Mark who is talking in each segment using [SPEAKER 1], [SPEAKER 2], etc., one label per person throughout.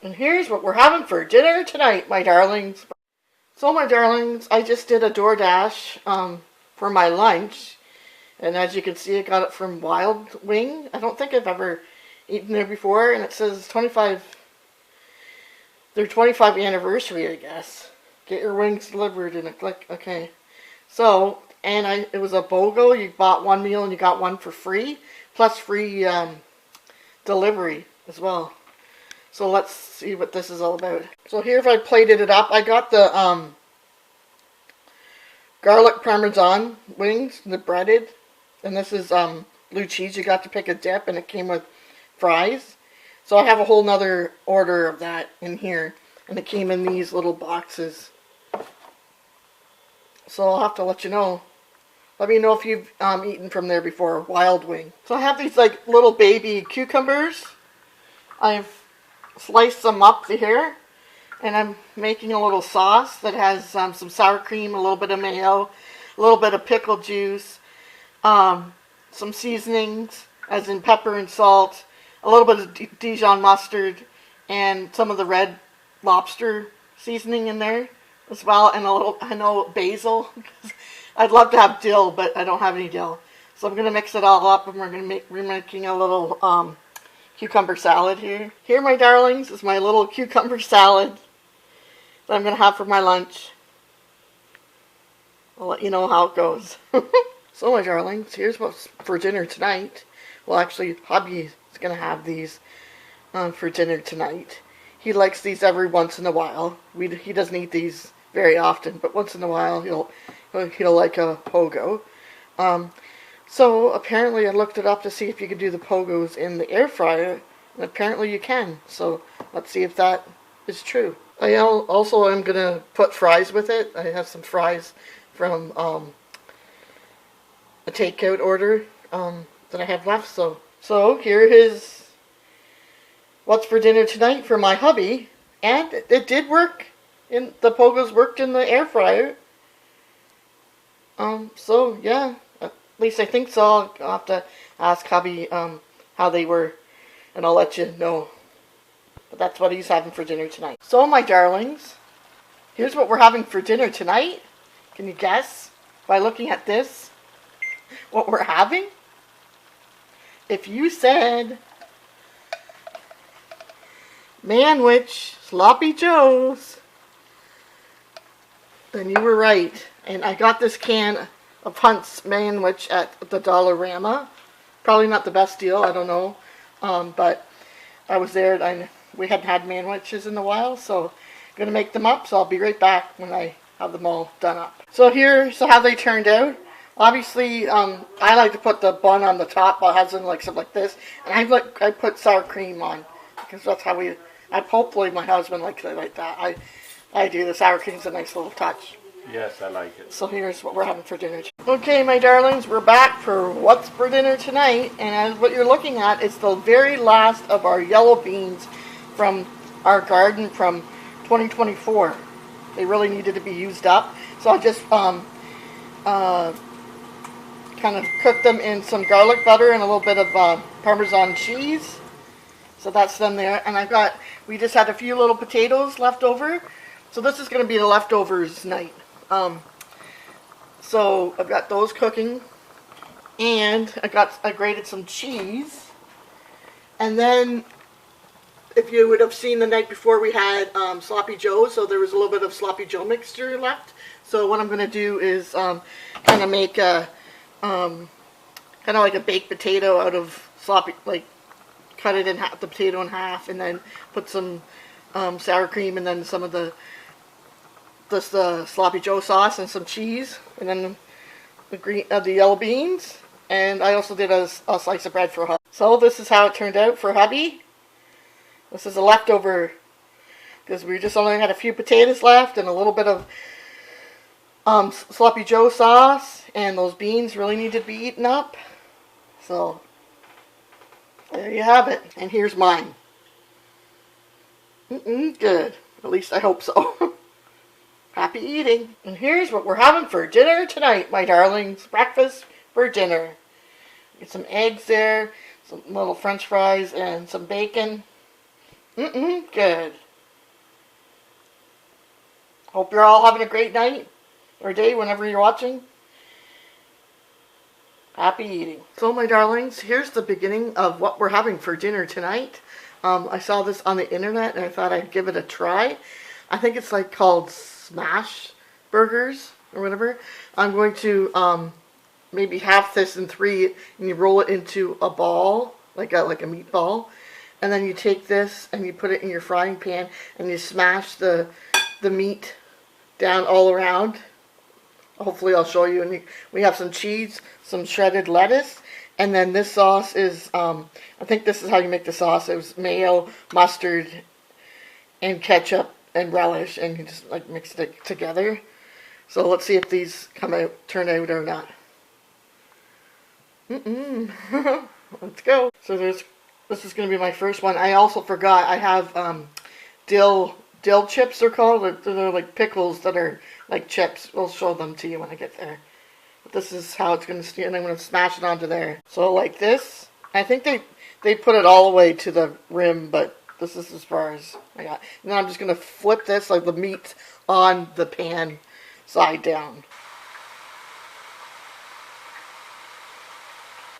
[SPEAKER 1] And here's what we're having for dinner tonight, my darlings. So, my darlings, I just did a DoorDash for my lunch. And as you can see, I got it from Wild Wing. I don't think I've ever eaten there before. And it says their 25th anniversary, I guess. Get your wings delivered. And I click, okay. So, and it was a BOGO. You bought one meal and you got one for free. Plus free delivery as well. So let's see what this is all about. So here, if I plated it up, I got the garlic parmesan wings, the breaded. And this is blue cheese. You got to pick a dip, and it came with fries. So I have a whole nother order of that in here. And it came in these little boxes. So I'll have to let you know. Let me know if you've eaten from there before, Wild Wing. So I have these like little baby cucumbers. I've sliced them up here, and I'm making a little sauce that has some sour cream, a little bit of mayo, a little bit of pickle juice, some seasonings, as in pepper and salt, a little bit of Dijon mustard, and some of the red lobster seasoning in there as well, and a little, I know, basil. I'd love to have dill, but I don't have any dill. So I'm going to mix it all up, and we're making a little cucumber salad here. Here, my darlings, is my little cucumber salad that I'm going to have for my lunch. I'll let you know how it goes. So, my darlings, here's what's for dinner tonight. Well, actually, hubby is going to have these for dinner tonight. He likes these every once in a while. He doesn't eat these very often, but once in a while he'll like a pogo. So apparently I looked it up to see if you could do the pogos in the air fryer, and apparently you can. So let's see if that is true. I also am going to put fries with it. I have some fries from a takeout order that I have left. So here is what's for dinner tonight for my hubby. And it did work. The pogos worked in the air fryer. So yeah. At least I think so. I'll have to ask hubby how they were, and I'll let you know. But that's what he's having for dinner tonight. So, my darlings, here's what we're having for dinner tonight. Can you guess by looking at this what we're having? If you said manwich, sloppy joes, then you were right. And I got this can of Hunt's manwich at the Dollarama. Probably not the best deal, I don't know. But I was there, and we hadn't had manwiches in a while, so I'm going to make them up. So I'll be right back when I have them all done up. So here's how they turned out. Obviously, I like to put the bun on the top. My husband likes it like this. And I put sour cream on, because that's how hopefully my husband likes it like that. I do. The sour cream's a nice little touch.
[SPEAKER 2] Yes, I like it.
[SPEAKER 1] So here's what we're having for dinner. Okay, my darlings, we're back for what's for dinner tonight. And as what you're looking at is the very last of our yellow beans from our garden from 2024. They really needed to be used up. So I just kind of cooked them in some garlic butter and a little bit of Parmesan cheese. So that's them there. And we just had a few little potatoes left over. So this is going to be the leftovers night. So I've got those cooking, and I grated some cheese, and then if you would have seen the night before, we had sloppy joe, so there was a little bit of sloppy joe mixture left. So what I'm going to do is kind of make a kind of like a baked potato out of sloppy, like cut it in half, the potato in half, and then put some sour cream, and then some of the sloppy joe sauce and some cheese, and then the yellow beans, and I also did a slice of bread for hubby. So this is how it turned out for hubby. This is a leftover, because we just only had a few potatoes left and a little bit of sloppy joe sauce, and those beans really needed to be eaten up. So there you have it. And here's mine. Good. At least I hope so. Happy eating. And here's what we're having for dinner tonight, my darlings. Breakfast for dinner. Get some eggs there, some little french fries, and some bacon. Good. Hope you're all having a great night or day whenever you're watching. Happy eating. So my darlings, here's the beginning of what we're having for dinner tonight. I saw this on the internet and I thought I'd give it a try. I think it's like called smash burgers or whatever. I'm going to maybe half this in three and you roll it into a ball, like a meatball. And then you take this and you put it in your frying pan and you smash the meat down all around. Hopefully I'll show you. And we have some cheese, some shredded lettuce, and then this sauce is, I think this is how you make the sauce. It was mayo, mustard, and ketchup and relish, and you just like mix it together. So let's see if these turn out or not. Let's go. So this is going to be my first one. I also forgot I have dill chips, they're called. They're like pickles that are like chips. We'll show them to you when I get there. But this is how it's going to stay, and I'm going to smash it onto there. So like this. I think they put it all the way to the rim, but this is as far as I got. And then I'm just going to flip this, like the meat, on the pan side down.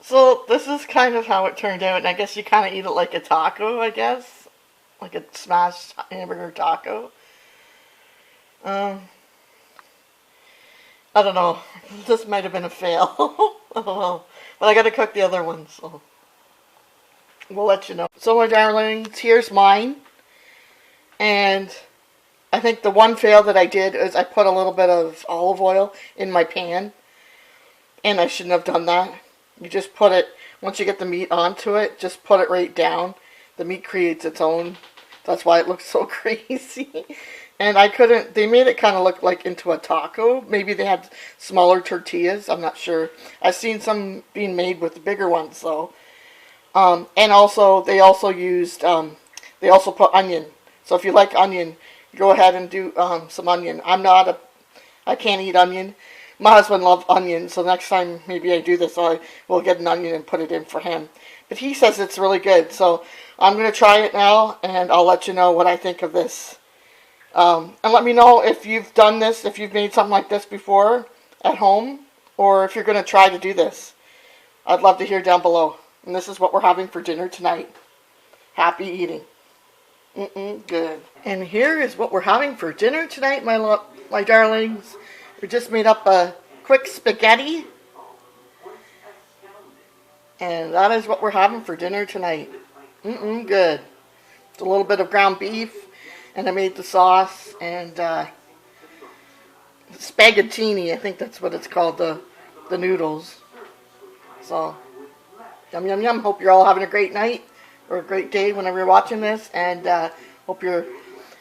[SPEAKER 1] So this is kind of how it turned out, and I guess you kind of eat it like a taco, I guess. Like a smashed hamburger taco. I don't know. This might have been a fail. I don't know. But I gotta cook the other one, so we'll let you know. So my darlings, here's mine. And I think the one fail that I did is I put a little bit of olive oil in my pan. And I shouldn't have done that. You just put it, once you get the meat onto it, just put it right down. The meat creates its own. That's why it looks so crazy. And I couldn't, they made it kind of look like into a taco. Maybe they had smaller tortillas. I'm not sure. I've seen some being made with the bigger ones though. And also, they also used, they also put onion. So if you like onion, go ahead and do some onion. I can't eat onion. My husband loves onion, so next time maybe I do this, I will get an onion and put it in for him. But he says it's really good, so I'm going to try it now, and I'll let you know what I think of this. And let me know if you've done this, if you've made something like this before at home, or if you're going to try to do this. I'd love to hear down below. And this is what we're having for dinner tonight. Happy eating. Good. And here is what we're having for dinner tonight, my darlings. We just made up a quick spaghetti. And that is what we're having for dinner tonight. Good. It's a little bit of ground beef. And I made the sauce. And spaghettini, I think that's what it's called, the noodles. So, yum, yum, yum. Hope you're all having a great night. Or a great day whenever you're watching this. And hope you're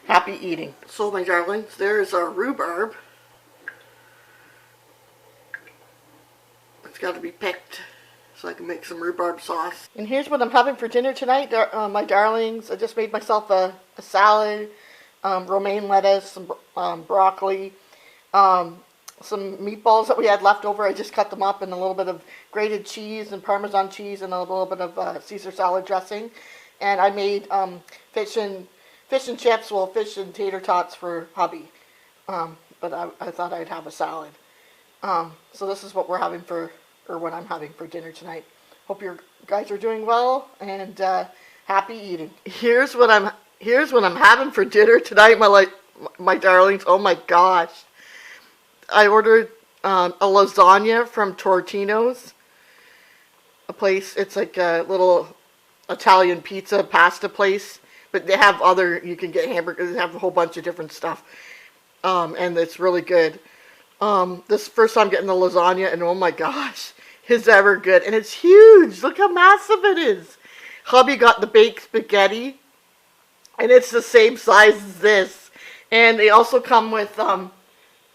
[SPEAKER 1] happy eating. So, my darlings, there's our rhubarb. It's got to be picked so I can make some rhubarb sauce. And here's what I'm having for dinner tonight, my darlings. I just made myself a salad, romaine lettuce, some broccoli, some meatballs that we had left over. I just cut them up in a little bit of grated cheese and Parmesan cheese and a little bit of Caesar salad dressing. And I made fish and chips, well, fish and tater tots for hubby. But I thought I'd have a salad. So this is what we're having what I'm having for dinner tonight. Hope you guys are doing well and happy eating. Here's what I'm having for dinner tonight, my darlings. Oh my gosh! I ordered a lasagna from Tortino's, a place. It's like a little Italian pasta place, but they have you can get hamburgers. They have a whole bunch of different stuff, and it's really good. This first time getting the lasagna, and oh my gosh, it's ever good. And it's huge. Look how massive it is. Hubby got the baked spaghetti, and it's the same size as this. And they also come with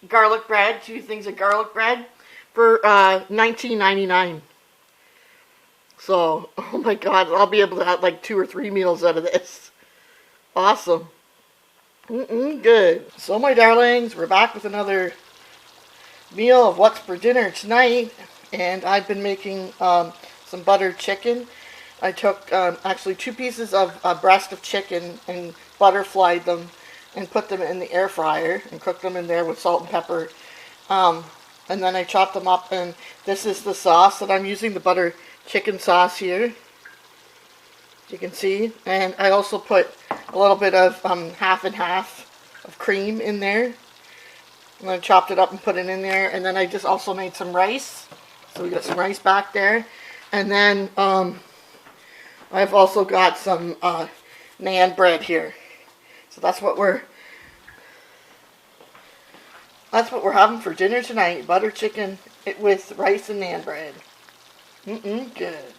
[SPEAKER 1] garlic bread, 2 things of garlic bread for $19.99. So, oh my God, I'll be able to have like 2 or 3 meals out of this. Awesome. Good. So, my darlings, we're back with another meal of what's for dinner tonight, and I've been making some buttered chicken. I took actually 2 pieces of breast of chicken and butterflied them and put them in the air fryer and cooked them in there with salt and pepper. And then I chopped them up, and this is the sauce that I'm using, the butter chicken sauce here. You can see. And I also put a little bit of half and half of cream in there. And I chopped it up and put it in there. And then I just also made some rice. So we got some rice back there. And then I've also got some naan bread here. So that's what we're having for dinner tonight. Butter chicken with rice and naan bread. Good.